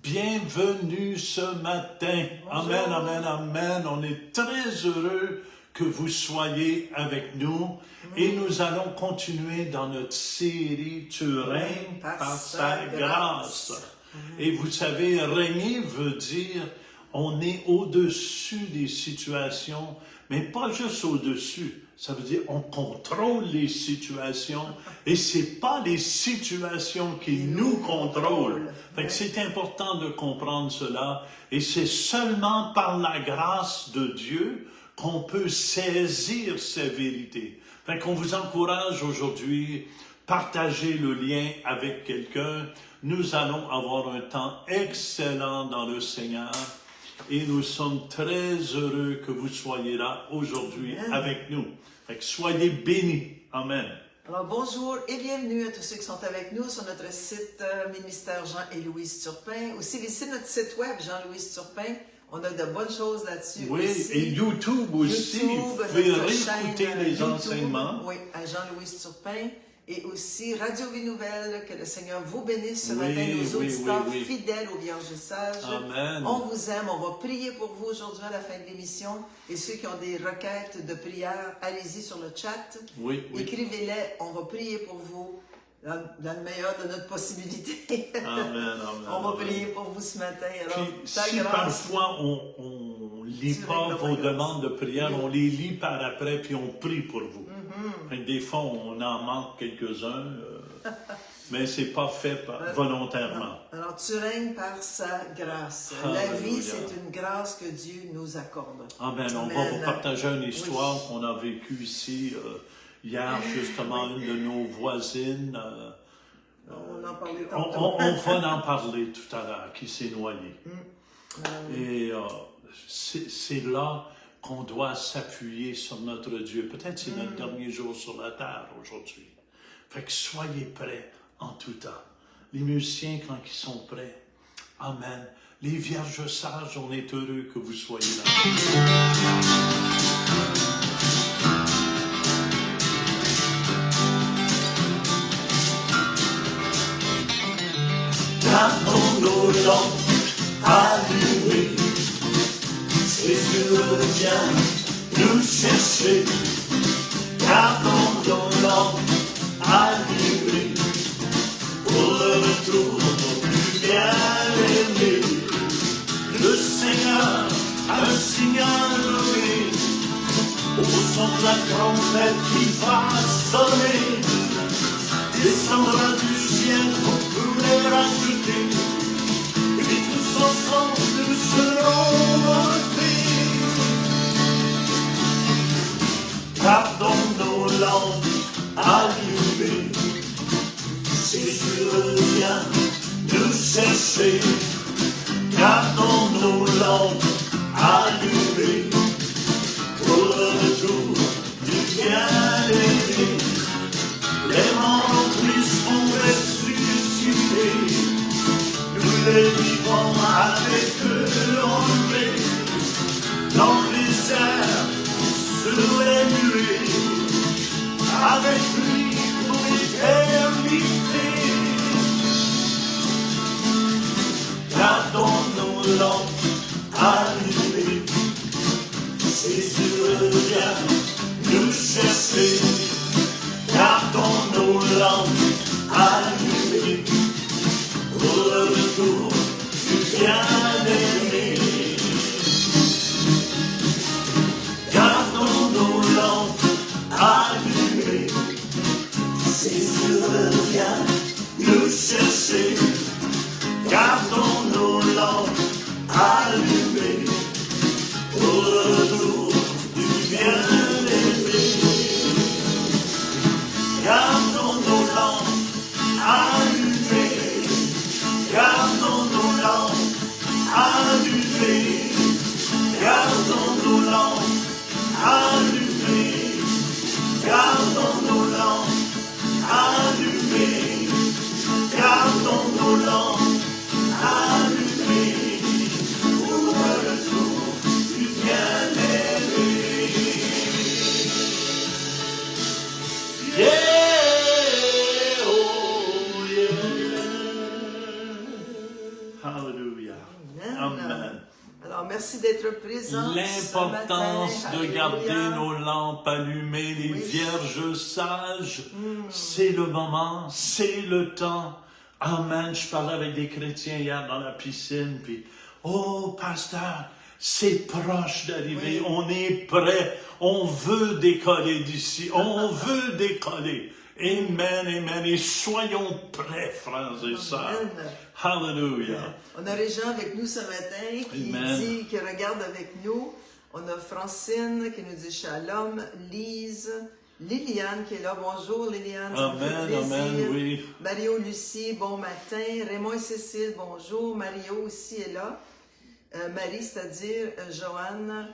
bienvenue ce matin. Bonjour. Amen, amen, amen. On est très heureux que vous soyez avec nous et nous allons continuer dans notre série « Tu règnes par sa grâce ». Et vous savez, régner veut dire on est au-dessus des situations, mais pas juste au-dessus. Ça veut dire on contrôle les situations et c'est pas les situations qui nous contrôlent. Fait que c'est important de comprendre cela et c'est seulement par la grâce de Dieu qu'on peut saisir ces vérités. Fait qu'on vous encourage aujourd'hui, partagez le lien avec quelqu'un. Nous allons avoir un temps excellent dans le Seigneur. Et nous sommes très heureux que vous soyez là aujourd'hui avec nous. Fait que soyez bénis. Amen. Alors bonjour et bienvenue à tous ceux qui sont avec nous sur notre site Ministère Jean et Louise Turpin. Aussi visitez notre site web Jean-Louise Turpin. On a de bonnes choses là-dessus. Oui, aussi. et YouTube aussi. Vous pouvez réécouter les enseignements. Oui, à Jean-Louise Turpin. Et aussi Radio Vie Nouvelle, que le Seigneur vous bénisse ce Oui, matin, nos oui, auditeurs oui. fidèles aux Vierges Sages. Amen. On vous aime, on va prier pour vous aujourd'hui à la fin de l'émission. Et ceux qui ont des requêtes de prière, allez-y sur le chat. Oui, oui. Écrivez-les, on va prier pour vous dans le meilleur de notre possibilité. Amen, amen. On va amen. prier pour vous ce matin. Alors, Puis, ta si grâce. parfois on lit Tu pas règles vos ta grâce. demandes de prière, on les lit par après, puis on prie pour vous. Fait que des fois, on en manque quelques-uns, mais c'est pas fait volontairement. Alors, tu règnes par sa grâce. La Alléluia. vie, c'est une grâce que Dieu nous accorde. Amen. On va vous partager une histoire qu'on a vécue ici hier, justement, une de nos voisines. On en parlait On tantôt. va en parler tout à l'heure, qui s'est noyée. Et c'est là qu'on doit s'appuyer sur notre Dieu. Peut-être c'est notre dernier jour sur la terre aujourd'hui. Fait que soyez prêts en tout temps. Les musiciens, quand ils sont prêts, amen. Les vierges sages, on est heureux que vous soyez là. Gardons nos lampes allumées, Jésus revient nous chercher. Gardons nos lampes allumées pour le retour du bien-aimé. Le Seigneur a un signal donné, au son de la trompette qui va sonner, descendra du ciel pour tout les rajouter, et tous ensemble nous serons enlevés. Gardons nos lampes allumées, Jésus revient nous chercher. Gardons nos lampes allumées pour le retour du bien-aimé. Les morts seront ressuscités, nous les vivons avec eux enlevés dans les airs, sur les nuées, avec lui pour l'éternité. Gardons nos lampes allumées, Jésus revient nous chercher. Gardons nos lampes allumées pour le retour du bien-aimé. Gardons nos lampes allumées, Jésus revient nous chercher. Gardons nos lampes allumées pour le retour du bien-aimé. Gardons nos lampes allumées, gardons nos Hallelujah. Amen. Amen. Alors, merci d'être présent. L'importance de garder nos lampes allumées, les vierges sages, c'est le moment, c'est le temps. Amen. Je parlais avec des chrétiens hier dans la piscine, puis, oh, pasteur, c'est proche d'arriver, on est prêt, on veut décoller d'ici, on veut décoller. Amen, amen. Et soyons prêts, frères et sœurs. Hallelujah. On a Régent avec nous ce matin qui regarde avec nous. On a Francine qui nous dit Shalom, Lise, Liliane qui est là. Bonjour Liliane, ça me fait plaisir. Amen, oui. Mario, Lucie, bon matin. Raymond et Cécile, bonjour. Mario aussi est là. Marie, c'est-à-dire Joanne.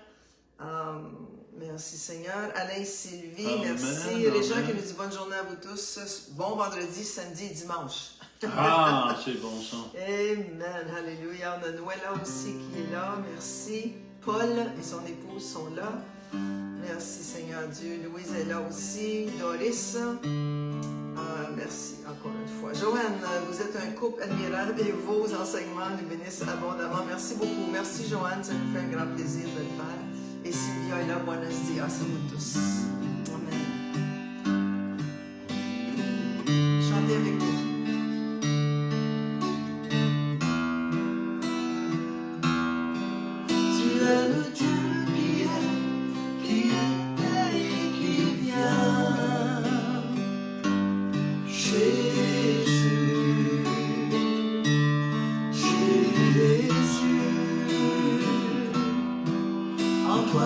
Merci Seigneur. Alain, Sylvie, merci. Régent qui nous dit bonne journée à vous tous. Bon vendredi, samedi et dimanche. Ah, c'est bon ça. Amen. Alléluia. On a Noëlla aussi qui est là. Merci. Paul et son épouse sont là. Merci Seigneur Dieu. Louise est là aussi. Doris. Merci encore une fois. Joanne, vous êtes un couple admirable et vos enseignements nous bénissent abondamment. Merci beaucoup. Merci Joanne, ça nous fait un grand plaisir de le faire. Et Sylvia est là. Buenos dias à vous tous. Amen. Chantez avec nous.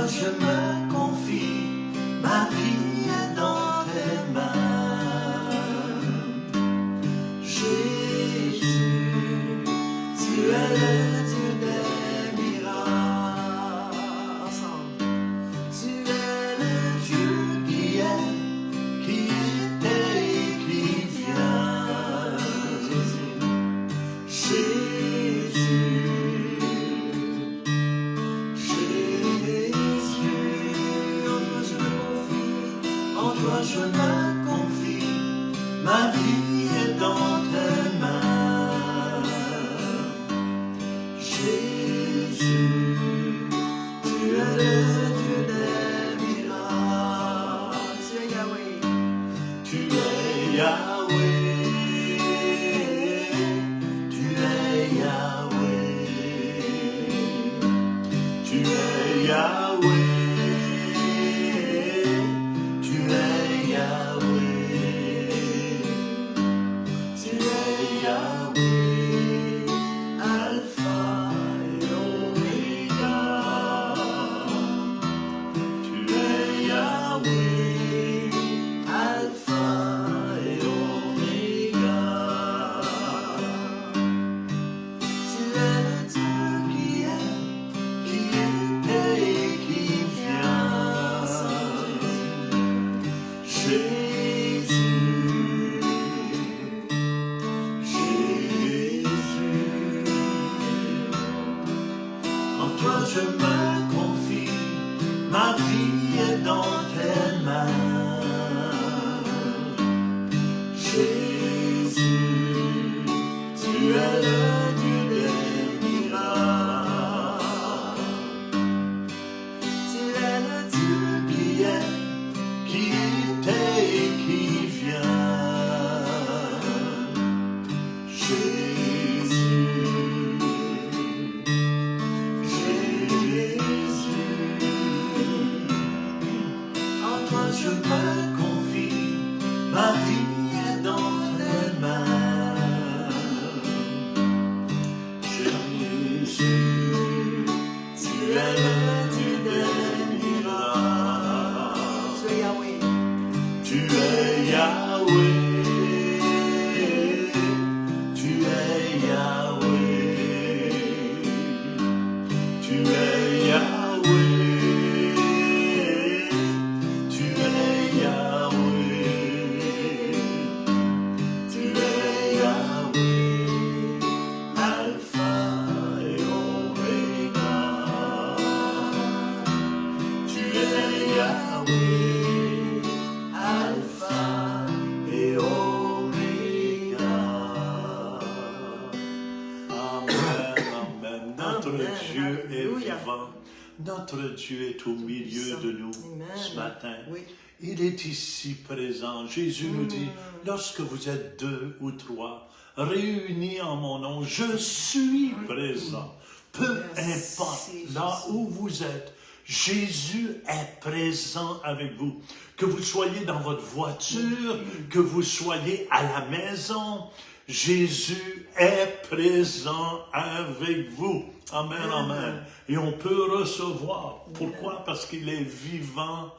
Je me confie, ma vie est dans tes mains. Jésus, tu es le Dieu des miracles. Ensemble. Tu es le Dieu qui était et qui vient. Jésus. Je me confie, ma vie est dans tes mains. Jésus, tu es le Dieu des miracles. Tu es Yahweh. Tu es Yahweh. Tu es Yahweh. Tu es Yahweh. Je me confie, ma vie est dans tes mains. Jésus, tu es le Dieu des miracles. Tu es le Dieu qui était et qui vient. Jésus. Je me confie, ma vie est dans tes mains. Notre Dieu est Alléluia. vivant. Notre Dieu est au milieu de nous Amen. ce matin. Oui. Il est ici présent. Jésus nous dit, lorsque vous êtes 2 ou 3, réunis en mon nom, je suis présent. Peu Merci, importe là Jésus. où vous êtes, Jésus est présent avec vous. Que vous soyez dans votre voiture, que vous soyez à la maison, Jésus est présent avec vous. Amen, amen. Et on peut recevoir. Pourquoi? Parce qu'il est vivant.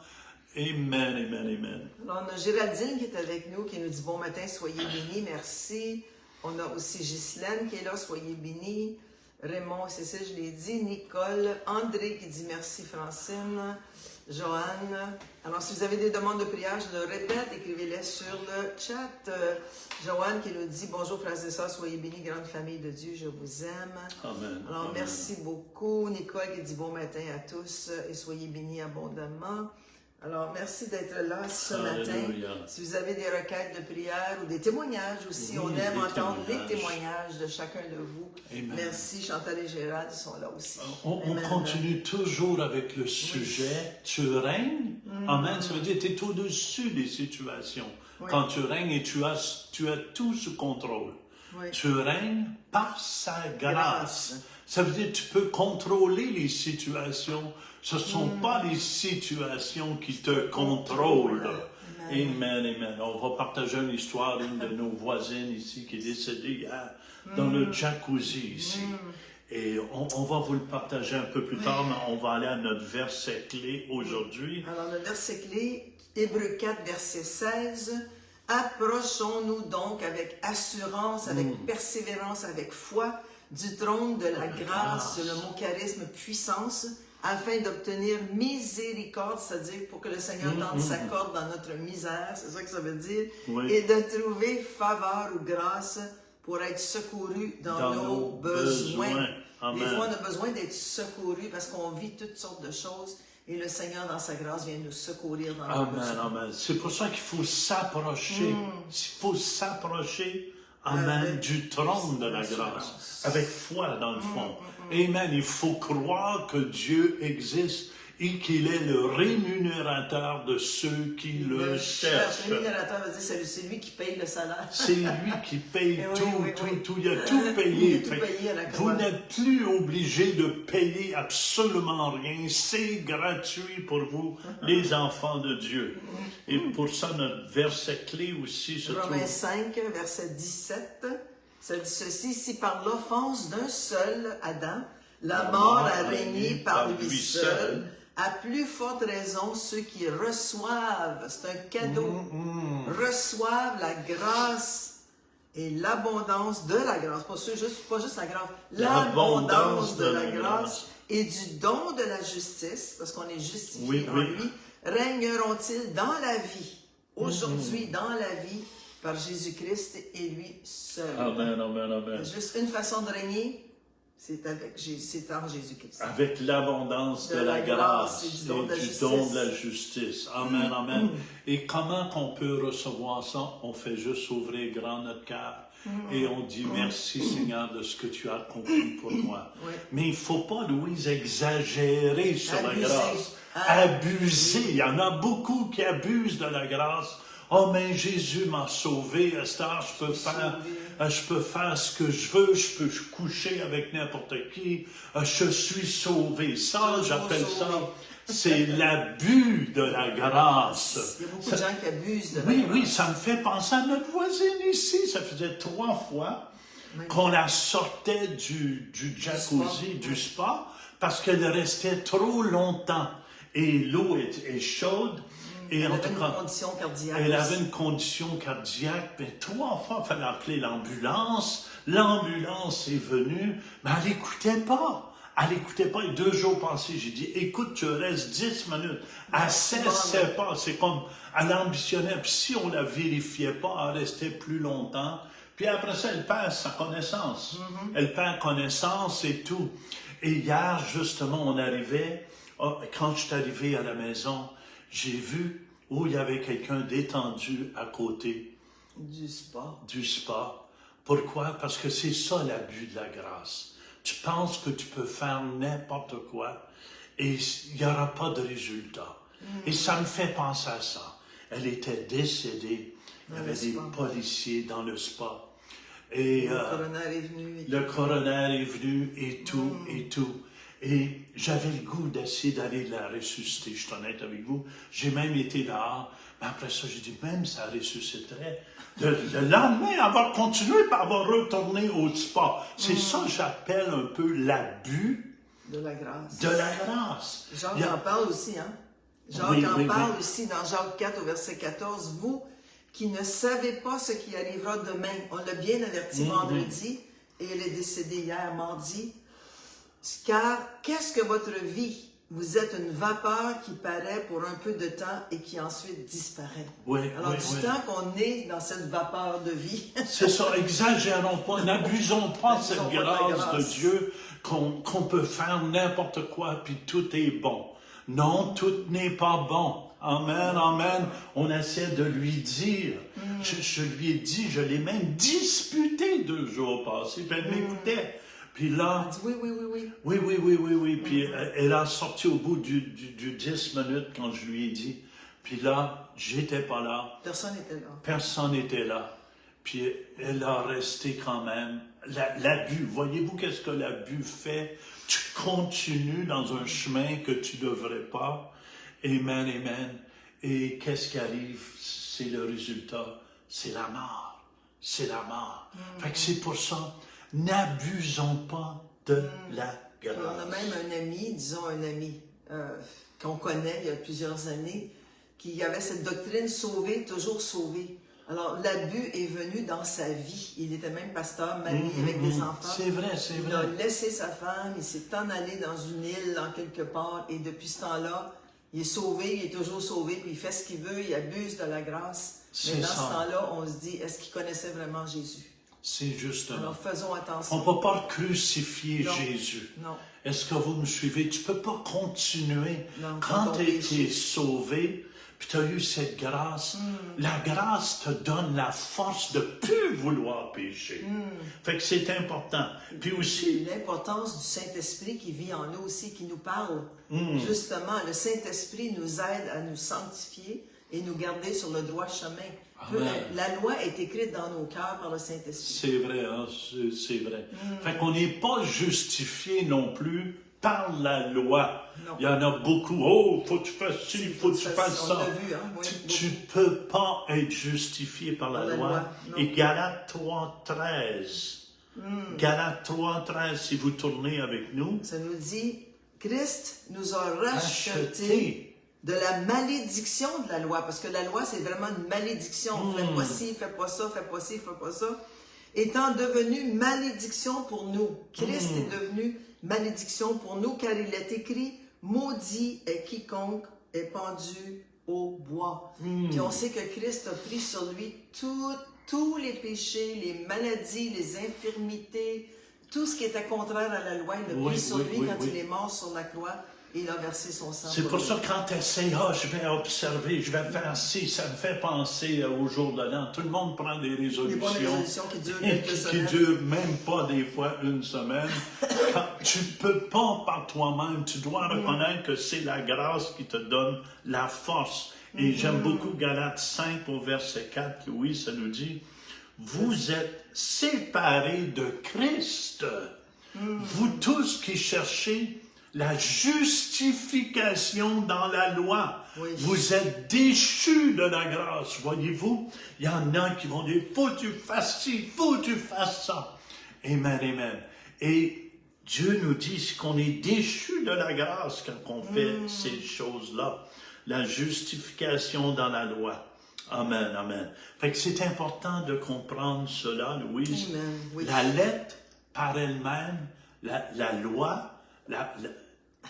Amen, amen, amen. Alors, on a Géraldine qui est avec nous, qui nous dit bon matin, soyez bénis, merci. On a aussi Ghislaine qui est là, soyez bénis. Raymond, c'est ça, je l'ai dit. Nicole, André qui dit merci, Francine. Joanne. Alors, si vous avez des demandes de prière, je le répète, écrivez-les sur le chat. Joanne qui nous dit bonjour, frères et sœurs, soyez bénis, grande famille de Dieu, je vous aime. Amen. Alors, Amen. merci beaucoup. Nicole qui dit bon matin à tous et soyez bénis abondamment. Alors, merci d'être là ce matin. Alléluia. Si vous avez des requêtes de prière ou des témoignages aussi, Oui, on aime des entendre témoignages. les témoignages de chacun de vous. Amen. Merci, Chantal et Gérald, ils sont là aussi. On Amen. continue toujours avec le sujet. Tu règnes. Amen. Ça veut dire que tu es au-dessus des situations. Oui. Quand tu règnes et tu as tout sous contrôle. Oui. Tu règnes par sa grâce. Grâce. Ça veut dire que tu peux contrôler les situations. Ce ne sont pas les situations qui te contrôlent. Amen, amen. On va partager une histoire d'une de nos voisines ici qui est décédée hier dans le jacuzzi ici. Et on va vous le partager un peu plus tard, mais on va aller à notre verset clé aujourd'hui. Alors, le verset clé, Hébreux 4, verset 16. Approchons-nous donc avec assurance, avec persévérance, avec foi du trône de la grâce, le mot charisme, puissance, afin d'obtenir miséricorde, c'est-à-dire pour que le Seigneur tende sa corde dans notre misère, c'est ça que ça veut dire, Oui. et de trouver faveur ou grâce pour être secouru dans nos besoins. Amen. Des fois, on a besoin d'être secouru parce qu'on vit toutes sortes de choses et le Seigneur, dans sa grâce, vient nous secourir dans nos Amen, besoins. amen. C'est pour ça qu'il faut s'approcher. Il faut s'approcher, amen, du trône de la grâce. Avec foi, dans le fond. Amen. Il faut croire que Dieu existe et qu'il est le rémunérateur de ceux qui le cherchent. Le rémunérateur veut dire c'est lui qui paye le salaire. C'est lui qui paye Oui, tout, oui, oui. tout. Il a tout payé. Il a tout payé à la Vous croix. n'êtes plus obligé de payer absolument rien. C'est gratuit pour vous, les enfants de Dieu. Et pour ça, notre verset clé aussi se trouve. Romains 5, verset 17, ça dit ceci, si par l'offense d'un seul, Adam, la mort a régné par lui seul, à plus forte raison ceux qui reçoivent, c'est un cadeau, reçoivent la grâce et l'abondance de la grâce, pas juste la grâce, l'abondance de la grâce et du don de la justice, parce qu'on est justifié en lui, régneront-ils dans la vie, aujourd'hui dans la vie, par Jésus-Christ et lui seul. Amen, amen, amen. Juste une façon de régner, c'est en Jésus-Christ. Avec l'abondance de la grâce et du don de la justice. Amen, amen. Et comment qu'on peut recevoir ça? On fait juste ouvrir grand notre cœur. Et on dit merci Seigneur de ce que tu as accompli pour moi. Mais il ne faut pas, Louise, exagérer sur la grâce. Abuser. Il y en a beaucoup qui abusent de la grâce. Oh, mais Jésus m'a sauvé. À cette heure, je peux faire ce que je veux. Je peux coucher avec n'importe qui. Je suis sauvé. Ça, j'appelle ça, c'est l'abus de la grâce. Il y a beaucoup de gens qui abusent de la grâce. grâce. Oui, ça me fait penser à notre voisine ici. Ça faisait 3 fois qu'on la sortait du jacuzzi, du spa, parce qu'elle restait trop longtemps. Et l'eau est chaude. Et elle avait une condition cardiaque. Elle avait une condition cardiaque. Mais 3 fois, il fallait appeler l'ambulance. L'ambulance est venue, mais elle n'écoutait pas. Elle n'écoutait pas. Et 2 jours passés, j'ai dit, écoute, tu restes 10 minutes. Elle ne cessait pas. C'est comme, elle ambitionnait. Puis si on ne la vérifiait pas, elle restait plus longtemps. Puis après ça, elle perd sa connaissance. Elle perd connaissance et tout. Et hier, justement, on arrivait, quand je suis arrivé à la maison, j'ai vu où il y avait quelqu'un détendu à côté du spa. Pourquoi? Parce que c'est ça l'abus de la grâce. tu penses que tu peux faire n'importe quoi et il n'y aura pas de résultat. Et ça me fait penser à ça. Elle était décédée. Il y avait des policiers dans le spa. Et Le coroner est venu. le coroner est venu et tout, et tout. Et j'avais le goût d'essayer d'aller la ressusciter, je suis honnête avec vous. J'ai même été dehors. Mais après ça, j'ai dit, même ça ressusciterait. Le lendemain, elle va continuer, puis elle va retourner au spa. C'est ça que j'appelle un peu l'abus de la grâce. De la grâce. Jacques en parle aussi, hein? Jacques en parle aussi dans Jacques 4 au verset 14. Vous qui ne savez pas ce qui arrivera demain. On l'a bien averti vendredi et elle est décédée hier, mardi. Car qu'est-ce que votre vie? Vous êtes une vapeur qui paraît pour un peu de temps et qui ensuite disparaît. Alors, du temps qu'on est dans cette vapeur de vie. C'est ça, exagérons pas, n'abusons pas de cette grâce de Dieu qu'on peut faire n'importe quoi puis tout est bon. Non, tout n'est pas bon. Amen, amen. On essaie de lui dire. Je lui ai dit, je l'ai même disputé 2 jours passés, puis elle m'écoutait. Puis là... Oui. Oui. Puis elle a sorti au bout du 10 minutes quand je lui ai dit. Puis là, j'étais pas là. Personne n'était là. Personne n'était là. Puis elle a resté quand même. L'abus, voyez-vous qu'est-ce que l'abus fait? Tu continues dans un chemin que tu ne devrais pas. Amen, amen. Et qu'est-ce qui arrive? C'est le résultat. C'est la mort. C'est la mort. Fait que c'est pour ça, n'abusons pas de la grâce. On a même un ami, disons un ami qu'on connaît il y a plusieurs années, qui avait cette doctrine sauver, toujours sauver. Alors, l'abus est venu dans sa vie. Il était même pasteur, marié avec des enfants. C'est vrai, c'est vrai. Il a laissé sa femme, il s'est en allé dans une île, en quelque part, et depuis ce temps-là, il est sauvé, il est toujours sauvé, puis il fait ce qu'il veut, il abuse de la grâce. Mais dans ce temps-là, on se dit, est-ce qu'il connaissait vraiment Jésus? C'est justement. Alors, faisons attention. On ne peut pas crucifier Jésus. Non. Est-ce que vous me suivez? Tu ne peux pas continuer. Non, quand tu as été sauvé, puis tu as eu cette grâce, la grâce te donne la force de ne plus vouloir pécher. Fait que c'est important. Puis aussi... l'importance du Saint-Esprit qui vit en nous aussi, qui nous parle. Justement, le Saint-Esprit nous aide à nous sanctifier et nous garder sur le droit chemin. La loi est écrite dans nos cœurs par le Saint-Esprit. C'est vrai, hein? C'est vrai. Fait qu'on n'est pas justifié non plus par la loi. Non. Il y en a beaucoup. Oh, faut que tu fasses ci, faut que tu fasses ça. Vu, hein? Tu ne peux pas être justifié par la loi. Et Galates 3.13. Galates 3.13, si vous tournez avec nous. Ça nous dit, Christ nous a rachetés de la malédiction de la loi. Parce que la loi, c'est vraiment une malédiction. Fais pas ci, fais pas ça, fais pas ci, fais pas ça. Étant devenu malédiction pour nous. Christ est devenu malédiction pour nous, car il est écrit, maudit est quiconque est pendu au bois. Puis on sait que Christ a pris sur lui tous les péchés, les maladies, les infirmités, tout ce qui était contraire à la loi, il l'a pris sur lui quand il est mort sur la croix. Et il a versé son sang. C'est pour ça que quand tu essaies, je vais observer, je vais faire ci, ça me fait penser au jour de l'an. Tout le monde prend des résolutions. Des résolutions qui durent quelques semaines. Qui durent même pas des fois une semaine. Tu ne peux pas par toi-même. Tu dois reconnaître que c'est la grâce qui te donne la force. Et j'aime beaucoup Galates 5 au verset 4, oui, ça nous dit, vous êtes séparés de Christ. Vous tous qui cherchez la justification dans la loi. Vous êtes déchus de la grâce, voyez-vous. Il y en a qui vont dire, faut que tu fasses ci, faut que tu fasses ça. Amen, amen. Et Dieu nous dit qu'on est déchus de la grâce quand on fait ces choses-là. La justification dans la loi. Amen, amen. Fait que c'est important de comprendre cela, Louise. Amen, oui. La lettre par elle-même, la loi,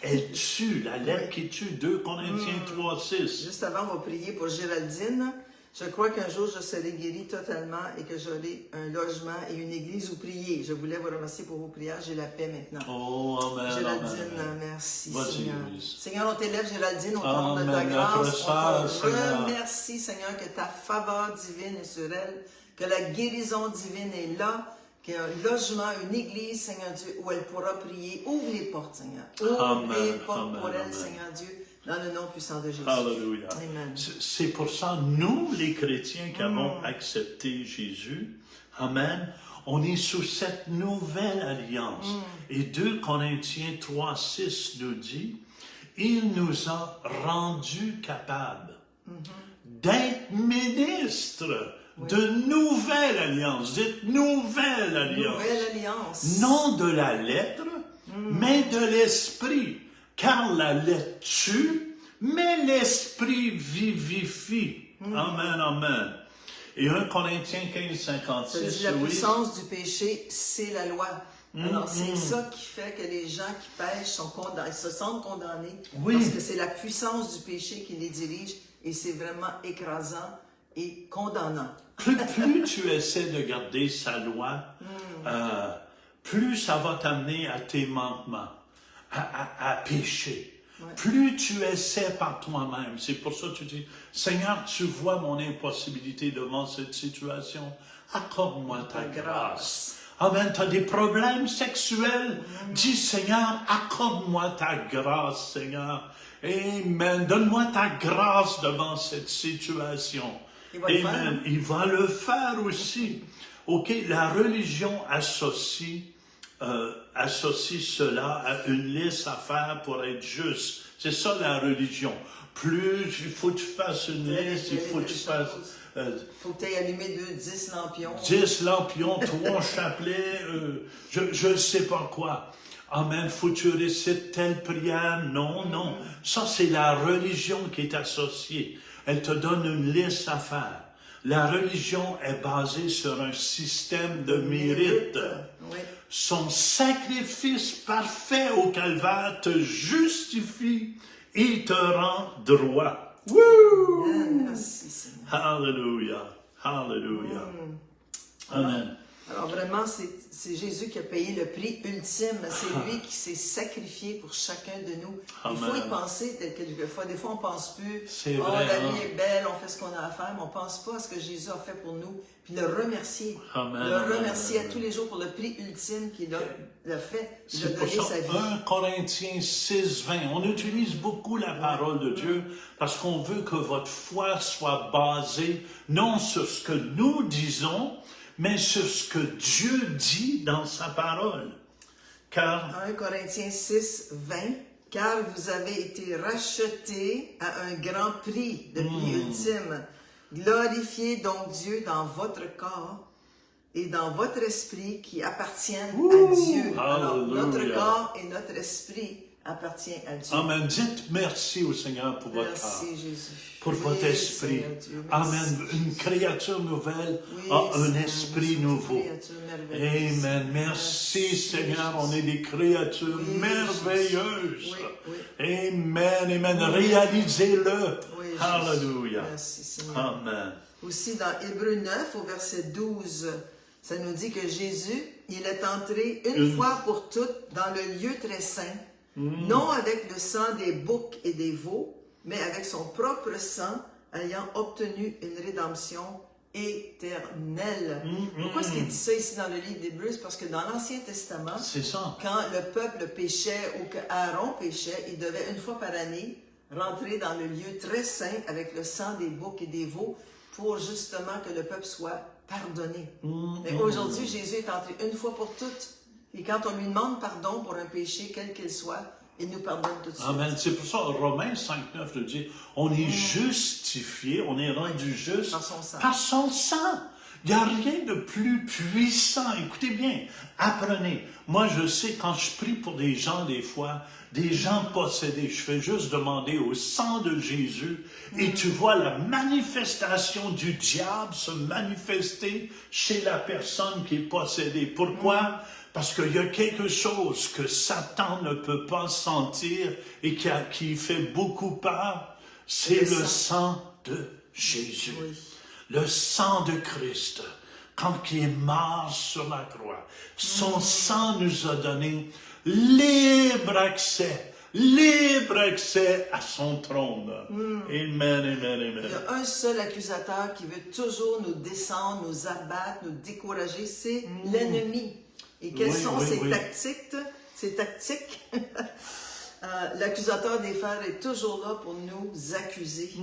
elle tue, la lettre qui tue, 2 Corinthiens 3.6. Juste avant, on va prier pour Géraldine. Je crois qu'un jour, je serai guérie totalement et que j'aurai un logement et une église où prier. Je voulais vous remercier pour vos prières. J'ai la paix maintenant. Oh, amen, Géraldine, amen. Merci, Seigneur. Seigneur, on t'élève, Géraldine, au nom de ta grâce. On te remercie, Seigneur, que ta faveur divine est sur elle, que la guérison divine est là, qu'il y ait un logement, une église, Seigneur Dieu, où elle pourra prier. Ouvre les portes, Seigneur. Ouvre les portes pour elle, Seigneur Dieu, dans le nom puissant de Jésus. Alléluia. Amen. C'est pour ça, nous, les chrétiens qui avons accepté Jésus, amen, on est sous cette nouvelle alliance. Et 2 Corinthiens 3:6 nous dit, il nous a rendus capables d'être ministres de nouvelle alliance. Dites nouvelle alliance. Nouvelle alliance. Non de la lettre, mais de l'esprit. Car la lettre tue, mais l'esprit vivifie. Amen, amen. Et 1 Corinthiens 15:56, Ça dit, la puissance du péché, c'est la loi. Alors, c'est ça qui fait que les gens qui pêchent se sentent condamnés. Oui. Parce que c'est la puissance du péché qui les dirige et c'est vraiment écrasant et condamnant. plus tu essaies de garder sa loi, plus ça va t'amener à tes manquements, à pécher. Ouais. Plus tu essaies par toi-même. C'est pour ça que tu dis, Seigneur, tu vois mon impossibilité devant cette situation. Accorde-moi ta grâce. Amen. Tu as des problèmes sexuels. Dis, Seigneur, accorde-moi ta grâce, Seigneur. Amen. Donne-moi ta grâce devant cette situation. Amen. Il va le faire aussi. OK, la religion associe cela à une liste à faire pour être juste. C'est ça la religion. Plus il faut que tu fasses une liste, il faut que tu fasses... faut que tu aies allumé 10 lampions. 10 lampions, 3 chapelets, je ne sais pas quoi. Amen, faut que tu récites telle prière. Non, non. Ça, c'est la religion qui est associée. Elle te donne une liste à faire. La religion est basée sur un système de mérite. Oui. Son sacrifice parfait au calvaire te justifie et te rend droit. Woo! Merci, Seigneur. Hallelujah. Hallelujah. Amen. Alors vraiment, c'est Jésus qui a payé le prix ultime. C'est lui qui s'est sacrifié pour chacun de nous. Il faut y penser quelquefois. Des fois, on ne pense plus. C'est oh, vrai, la vie est belle, on fait ce qu'on a à faire, mais on ne pense pas à ce que Jésus a fait pour nous. Puis le remercier. Amen. Le remercier à tous les jours pour le prix ultime qu'il a fait. Il a C'est pour donné ça, sa vie. 1 Corinthiens 6:20. On utilise beaucoup la parole de Dieu parce qu'on veut que votre foi soit basée non sur ce que nous disons, mais sur ce que Dieu dit dans sa parole. Car 1 Corinthiens 6:20. Car vous avez été rachetés à un grand prix, de prix ultime. Glorifiez donc Dieu dans votre corps et dans votre esprit qui appartiennent à Dieu. Alors, notre corps et notre esprit appartiennent à Dieu. Amen. Dites merci au Seigneur pour votre corps. Merci Jésus. Pour votre esprit. Amen. Une créature nouvelle a un esprit nouveau. Amen. Merci Seigneur. On est des créatures merveilleuses. Amen. Amen. Réalisez-le. Alléluia. Merci Seigneur. Amen. Aussi dans Hébreux 9 au verset 12, ça nous dit que Jésus, il est entré une fois pour toutes dans le lieu très saint, non avec le sang des boucs et des veaux, mais avec son propre sang, ayant obtenu une rédemption éternelle. Pourquoi est-ce qu'il dit ça ici dans le livre d'Hébreux? C'est parce que dans l'Ancien Testament, c'est ça. Quand le peuple péchait ou que Aaron péchait, il devait une fois par année rentrer dans le lieu très saint avec le sang des boucs et des veaux pour justement que le peuple soit pardonné. Mais aujourd'hui, Jésus est entré une fois pour toutes. Et quand on lui demande pardon pour un péché, quel qu'il soit, il nous pardonne tout de suite. Amen. C'est pour ça, Romains 5:9 nous dit, on est justifié, on est rendu juste Par son sang. Par son sang. Il n'y a rien de plus puissant. Écoutez bien, apprenez. Moi, je sais, quand je prie pour des gens, des fois, des gens possédés, je fais juste demander au sang de Jésus et tu vois la manifestation du diable se manifester chez la personne qui est possédée. Pourquoi? Parce qu'il y a quelque chose que Satan ne peut pas sentir et qui fait beaucoup peur. C'est le sang de Jésus. Oui. Le sang de Christ, quand il est mort sur la croix, son sang nous a donné libre accès libre accès à son trône. Amen, amen, Il y amen. a un seul accusateur qui veut toujours nous descendre, nous abattre, nous décourager, c'est l'ennemi. Et quelles Oui, sont oui, ses oui. tactiques? Ses tactiques? L'accusateur des frères est toujours là pour nous accuser.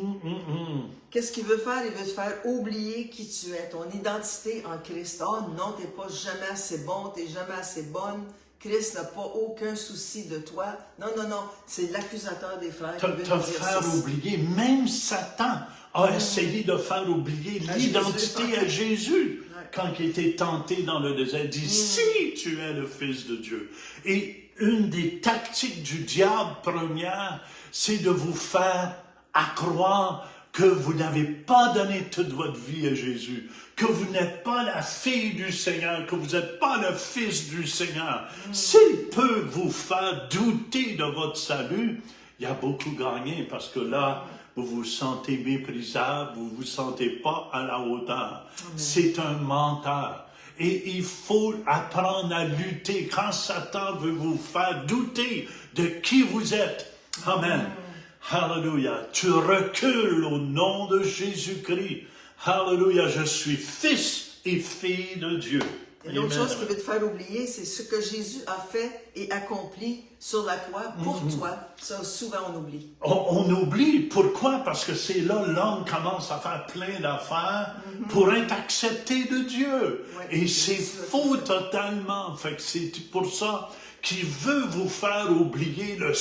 Qu'est-ce qu'il veut faire? Il veut te faire oublier qui tu es, ton identité en Christ. Oh non, t'es pas jamais assez bon, t'es jamais assez bonne. Christ n'a pas aucun souci de toi. Non, non, non, c'est l'accusateur des frères qui veut Te nous dire faire ça. oublier, même Satan a essayé de faire oublier À l'identité Jésus. à Jésus Ouais. quand il était tenté dans le désert. Il dit, si tu es le Fils de Dieu. Et une des tactiques du diable première, c'est de vous faire accroire que vous n'avez pas donné toute votre vie à Jésus, que vous n'êtes pas la fille du Seigneur, que vous n'êtes pas le fils du Seigneur. S'il peut vous faire douter de votre salut, il y a beaucoup gagné parce que là, vous vous sentez méprisable, vous vous sentez pas à la hauteur. C'est un menteur. Et il faut apprendre à lutter quand Satan veut vous faire douter de qui vous êtes. Amen. Hallelujah. Tu recules au nom de Jésus-Christ. Hallelujah. Je suis fils et fille de Dieu. Et l'autre Amen. chose qu'il veut te faire oublier, c'est ce que Jésus a fait et accompli sur la croix pour toi. Ça, souvent, on oublie. On oublie. Pourquoi? Parce que c'est là l'homme commence à faire plein d'affaires pour être accepté de Dieu. Ouais. Et c'est faux totalement. Fait que c'est pour ça qu'il veut vous faire oublier le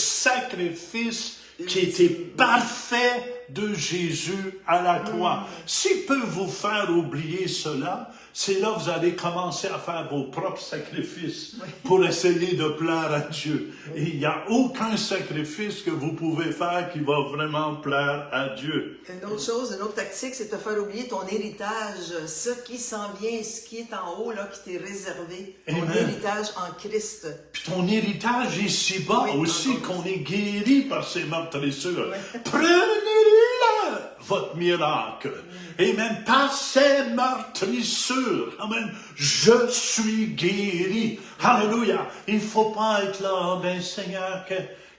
sacrifice qui était parfait de Jésus à la croix. S'il peut vous faire oublier cela, c'est là que vous allez commencer à faire vos propres sacrifices pour essayer de plaire à Dieu. Et il n'y a aucun sacrifice que vous pouvez faire qui va vraiment plaire à Dieu. Une autre chose, une autre tactique, c'est de te faire oublier ton héritage, ce qui s'en vient, ce qui est en haut, là, qui t'est réservé, ton Amen. héritage en Christ. Puis ton héritage ici-bas Oui, aussi, encore qu'on est guéri par ces meurtrissures. Oui. Prenez-le, votre miracle. Et même par ces meurtrissures, amen, je suis guéri. Alléluia. Il ne faut pas être là, ben Seigneur,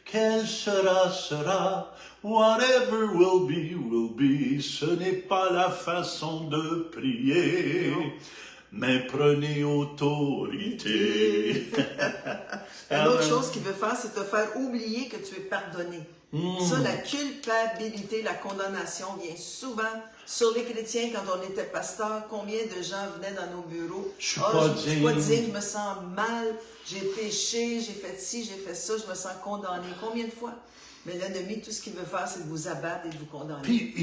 quel sera. Whatever will be. Ce n'est pas la façon de prier. Mais prenez autorité. Une autre chose qu'il veut faire, c'est te faire oublier que tu es pardonné. Ça, la culpabilité, la condamnation vient souvent sur les chrétiens quand on était pasteur. Combien de gens venaient dans nos bureaux? Je suis Ah, pas je suis pas digne. digne, je me sens mal, j'ai péché, j'ai fait ci, j'ai fait ça, je me sens condamné. Combien de fois? Mais l'ennemi, tout ce qu'il veut faire, c'est de vous abattre et de vous condamner. Puis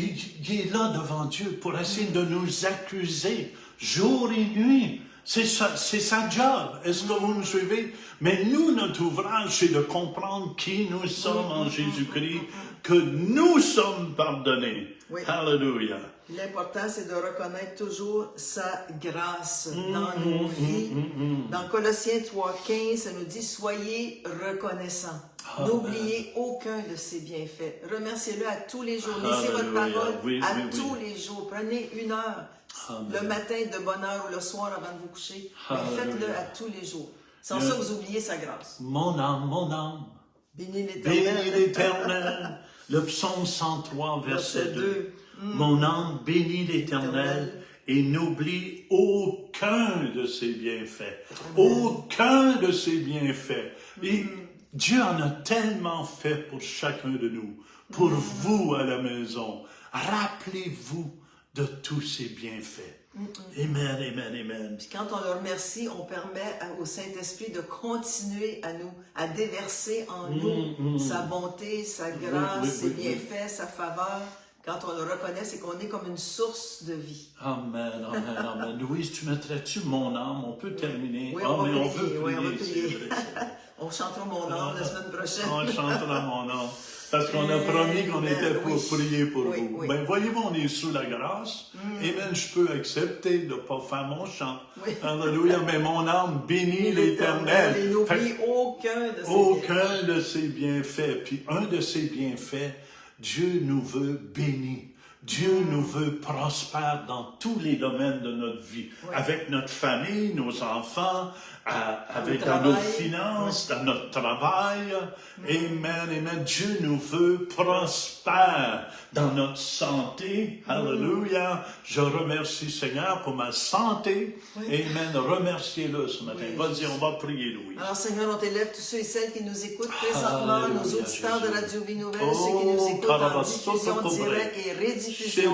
il est là devant Dieu pour essayer de nous accuser jour et nuit. C'est sa job. Est-ce que vous me suivez? Mais nous, notre ouvrage, c'est de comprendre qui nous sommes en Jésus-Christ, que nous sommes pardonnés. Oui. Hallelujah. L'important, c'est de reconnaître toujours sa grâce dans nos vies. Dans Colossiens 3,15, ça nous dit « Soyez reconnaissants. N'oubliez aucun de ses bienfaits. Remerciez-le à tous les jours. Lisez votre Alléluia. parole Oui, à oui, oui. tous les jours. Prenez 1 heure, Amen. le matin de bonne heure ou le soir avant de vous coucher. Mais Alléluia. faites-le à tous les jours. Sans Bien. ça, vous oubliez sa grâce. Mon âme, Bénis bénis l'Éternel. l'Éternel. Le psaume 103, verset 2. Mon âme bénit l'Éternel et n'oublie aucun de ses bienfaits. Aucun de ses bienfaits. Et Dieu en a tellement fait pour chacun de nous, pour vous à la maison. Rappelez-vous de tous ses bienfaits. Amen, amen, amen. Puis quand on le remercie, on permet au Saint-Esprit de continuer à déverser en nous sa bonté, sa grâce, oui, ses oui, bienfaits, sa faveur. Quand on le reconnaît, c'est qu'on est comme une source de vie. Amen, amen, amen. Louise, tu mettrais-tu mon âme? On peut terminer. Oui, Ah, on va mais prier, oui, on va c'est prier. vrai, c'est vrai. On chantera mon âme la semaine prochaine. On chantera mon âme. Parce qu'on a promis qu'on était pour Oui. prier pour Oui, vous. oui. Ben, voyez-vous, on est sous la grâce. Amen, je peux accepter de ne pas faire mon chant. Oui. Alléluia, mais mon âme bénit Et l'Éternel. n'oublie Fait aucun de ses aucun de ses bienfaits. Puis un de ses bienfaits, Dieu nous veut bénis. Dieu nous veut prospères dans tous les domaines de notre vie, Oui. avec notre famille, nos enfants, avec dans travail. nos finances, dans notre travail. Amen, amen. Dieu nous veut prospères dans notre santé. Alléluia. Je remercie Seigneur pour ma santé. Oui. Amen. Remerciez-le ce matin. Oui. Vas-y, on va prier, Louis. Alors, Seigneur, on t'élève tous ceux et celles qui nous écoutent présentement, Alléluia, nos auditeurs de Jésus. Radio Vie Nouvelle, Oh, ceux qui nous écoutent en Carabasso, diffusion Cobre. directe et rediffusion.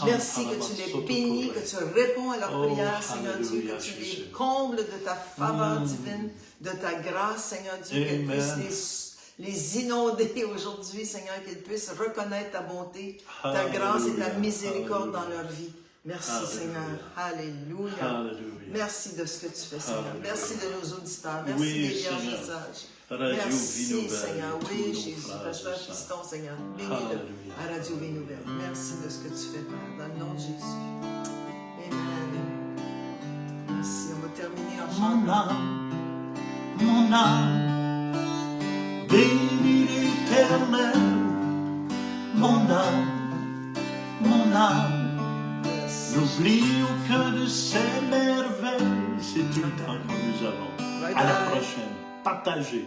Merci que tu les bénis, que tu réponds à leurs Oh, prières, Seigneur Dieu, alléluia, que tu les Jésus. combles de ta faveur divine, de ta grâce, Seigneur Dieu, qu'elles Amen. puissent les inonder aujourd'hui, Seigneur, qu'elles puissent reconnaître ta bonté, ta Alléluia, grâce et ta miséricorde alléluia. dans leur vie. Merci, Alléluia. Seigneur. Alléluia. Alléluia. Merci de ce que tu fais, Seigneur. Alléluia. Merci de nos auditeurs. Merci Oui, des vierges Seigneur. sages. Radio Vie Merci, Nouvelle, Seigneur. tous Oui, nos Jésus, frères et pasteur sœurs. Fiston, Seigneur. Bénis-le Alléluia. à Radio Vie Nouvelle. Merci de ce que tu fais, Père, dans le nom de Jésus. Amen. Merci. On va terminer en chantant. Mon âme, bénis l'Éternel, mon âme, Merci. n'oublie aucun de ses merveilles. C'est tout le temps que nous avons. Bye À la bye. prochaine. Partagez.